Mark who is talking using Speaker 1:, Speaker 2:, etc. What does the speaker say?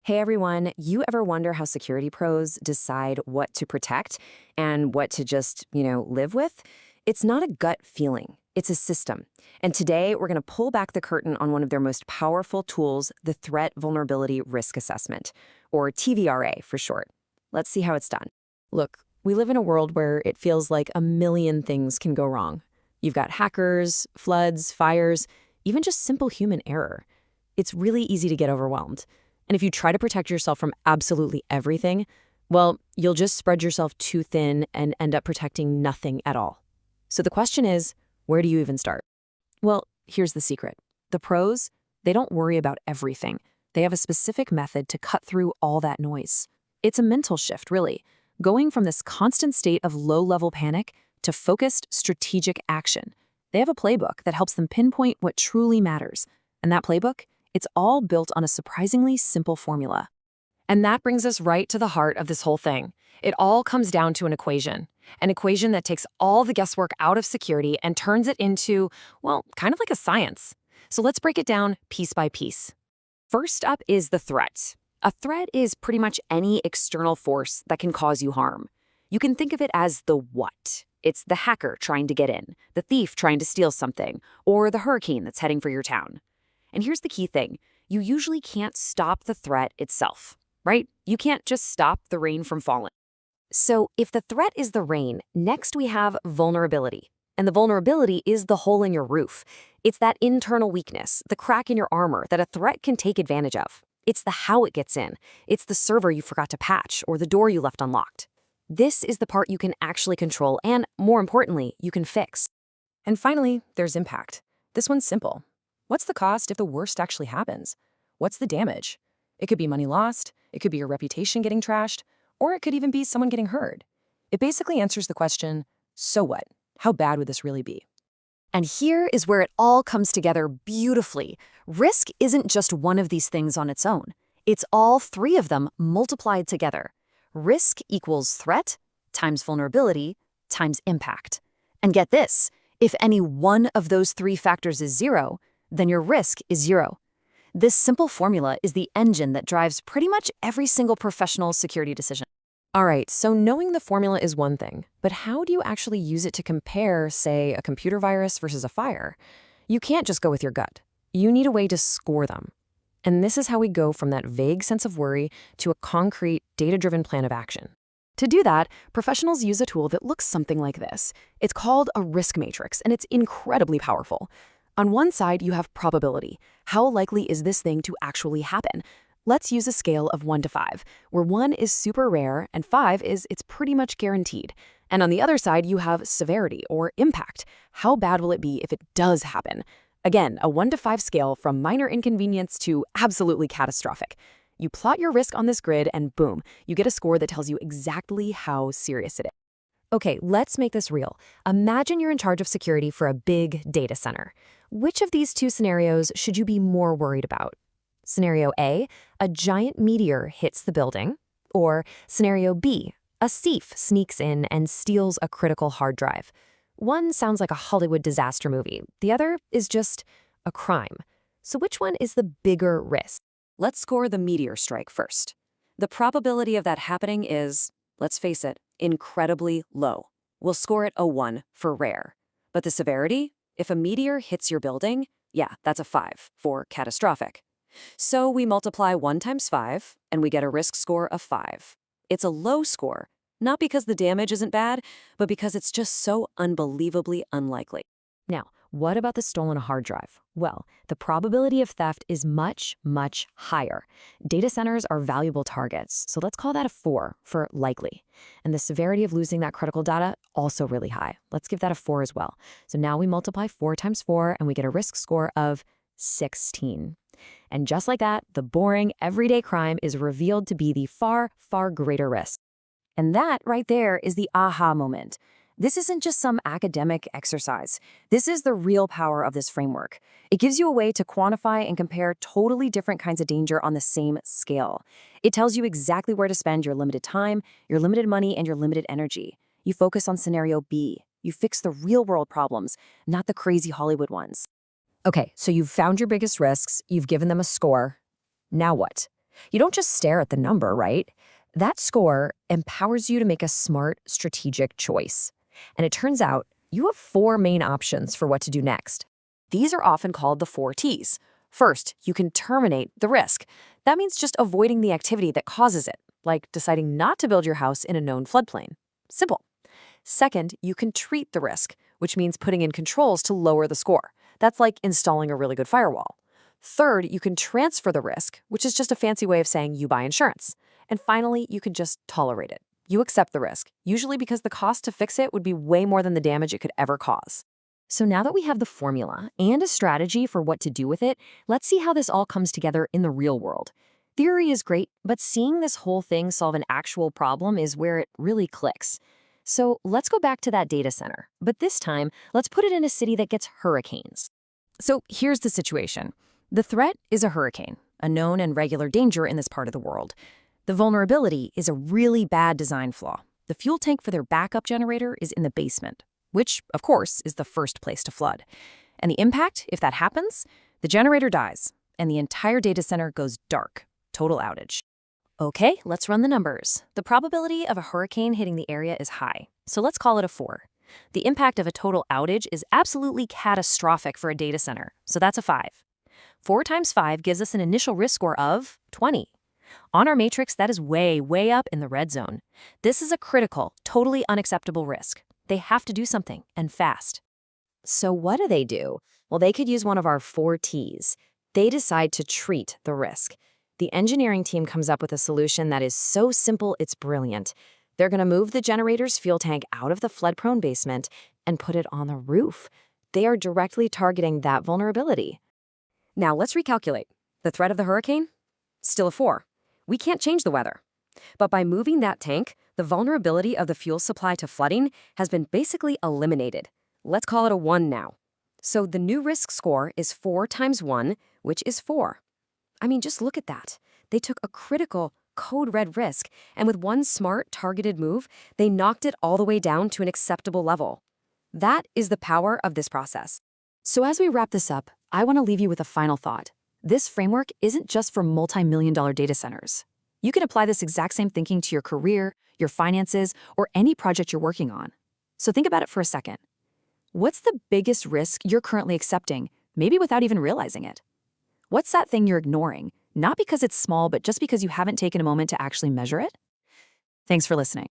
Speaker 1: Hey everyone, you ever wonder how security pros decide what to protect and what to just, live with? It's not a gut feeling, it's a system. And today we're going to pull back the curtain on one of their most powerful tools, the Threat Vulnerability Risk Assessment, or TVRA for short. Let's see how it's done. Look, we live in a world where it feels like a million things can go wrong. You've got hackers, floods, fires, even just simple human error. It's really easy to get overwhelmed. And if you try to protect yourself from absolutely everything, well, you'll just spread yourself too thin and end up protecting nothing at all. So the question is, where do you even start? Well, here's the secret. The pros, they don't worry about everything. They have a specific method to cut through all that noise. It's a mental shift, really, going from this constant state of low-level panic to focused, strategic action. They have a playbook that helps them pinpoint what truly matters. And that playbook? It's all built on a surprisingly simple formula. And that brings us right to the heart of this whole thing. It all comes down to an equation that takes all the guesswork out of security and turns it into, well, kind of like a science. So let's break it down piece by piece. First up is the threat. A threat is pretty much any external force that can cause you harm. You can think of it as the what. It's the hacker trying to get in, the thief trying to steal something, or the hurricane that's heading for your town. And here's the key thing. You usually can't stop the threat itself, right? You can't just stop the rain from falling. So if the threat is the rain, next we have vulnerability. And the vulnerability is the hole in your roof. It's that internal weakness, the crack in your armor that a threat can take advantage of. It's the how it gets in. It's the server you forgot to patch or the door you left unlocked. This is the part you can actually control and, more importantly, you can fix. And finally, there's impact. This one's simple. What's the cost if the worst actually happens? What's the damage? It could be money lost, it could be your reputation getting trashed, or it could even be someone getting hurt. It basically answers the question, so what? How bad would this really be? And here is where it all comes together beautifully. Risk isn't just one of these things on its own. It's all three of them multiplied together. Risk equals threat times vulnerability times impact. And get this, if any one of those three factors is zero, then your risk is zero. This simple formula is the engine that drives pretty much every single professional security decision. All right, so knowing the formula is one thing, but how do you actually use it to compare, say, a computer virus versus a fire? You can't just go with your gut. You need a way to score them. And this is how we go from that vague sense of worry to a concrete, data-driven plan of action. To do that, professionals use a tool that looks something like this. It's called a risk matrix, and it's incredibly powerful. On one side, you have probability. How likely is this thing to actually happen? Let's use a scale of 1 to 5, where 1 is super rare and 5 is it's pretty much guaranteed. And on the other side, you have severity or impact. How bad will it be if it does happen? Again, a 1 to 5 scale from minor inconvenience to absolutely catastrophic. You plot your risk on this grid and boom, you get a score that tells you exactly how serious it is. Okay, let's make this real. Imagine you're in charge of security for a big data center. Which of these two scenarios should you be more worried about? Scenario A, a giant meteor hits the building. Or Scenario B, a thief sneaks in and steals a critical hard drive. One sounds like a Hollywood disaster movie. The other is just a crime. So which one is the bigger risk? Let's score the meteor strike first. The probability of that happening is, let's face it, incredibly low. We'll score it a 1 for rare. But the severity? If a meteor hits your building, yeah, that's a 5 for catastrophic. So we multiply 1 times 5, and we get a risk score of 5. It's a low score, not because the damage isn't bad, but because it's just so unbelievably unlikely. Now, what about the stolen hard drive? Well, the probability of theft is much, much higher. Data centers are valuable targets, so let's call that a 4 for likely. And the severity of losing that critical data, also really high. Let's give that a 4 as well. So now we multiply 4 times 4, and we get a risk score of 16. And just like that, the boring, everyday crime is revealed to be the far, far greater risk. And that right there is the aha moment. This isn't just some academic exercise. This is the real power of this framework. It gives you a way to quantify and compare totally different kinds of danger on the same scale. It tells you exactly where to spend your limited time, your limited money, and your limited energy. You focus on scenario B. You fix the real-world problems, not the crazy Hollywood ones. Okay, so you've found your biggest risks, you've given them a score. Now what? You don't just stare at the number, right? That score empowers you to make a smart, strategic choice. And it turns out you have four main options for what to do next. These are often called the 4 Ts. First, you can terminate the risk. That means just avoiding the activity that causes it, like deciding not to build your house in a known floodplain. Simple. Second, you can treat the risk, which means putting in controls to lower the score. That's like installing a really good firewall. Third, you can transfer the risk, which is just a fancy way of saying you buy insurance. And finally, you can just tolerate it. You accept the risk, usually because the cost to fix it would be way more than the damage it could ever cause. So now that we have the formula and a strategy for what to do with it, let's see how this all comes together in the real world. Theory is great, but seeing this whole thing solve an actual problem is where it really clicks. So let's go back to that data center, but this time, let's put it in a city that gets hurricanes. So here's the situation. The threat is a hurricane, a known and regular danger in this part of the world. The vulnerability is a really bad design flaw. The fuel tank for their backup generator is in the basement, which, of course, is the first place to flood. And the impact, if that happens, the generator dies, and the entire data center goes dark, total outage. Okay, let's run the numbers. The probability of a hurricane hitting the area is high, so let's call it a 4. The impact of a total outage is absolutely catastrophic for a data center, so that's a 5. 4 times 5 gives us an initial risk score of 20. On our matrix, that is way, way up in the red zone. This is a critical, totally unacceptable risk. They have to do something, and fast. So what do? Well, they could use one of our 4 Ts. They decide to treat the risk. The engineering team comes up with a solution that is so simple it's brilliant. They're going to move the generator's fuel tank out of the flood-prone basement and put it on the roof. They are directly targeting that vulnerability. Now let's recalculate. The threat of the hurricane? Still a 4. We can't change the weather. But by moving that tank, the vulnerability of the fuel supply to flooding has been basically eliminated. Let's call it a 1 now. So the new risk score is 4 times 1, which is 4. I mean, just look at that. They took a critical, code-red risk, and with one smart, targeted move, they knocked it all the way down to an acceptable level. That is the power of this process. So as we wrap this up, I want to leave you with a final thought. This framework isn't just for multi-million-dollar data centers. You can apply this exact same thinking to your career, your finances, or any project you're working on. So think about it for a second. What's the biggest risk you're currently accepting, maybe without even realizing it? What's that thing you're ignoring, not because it's small, but just because you haven't taken a moment to actually measure it? Thanks for listening.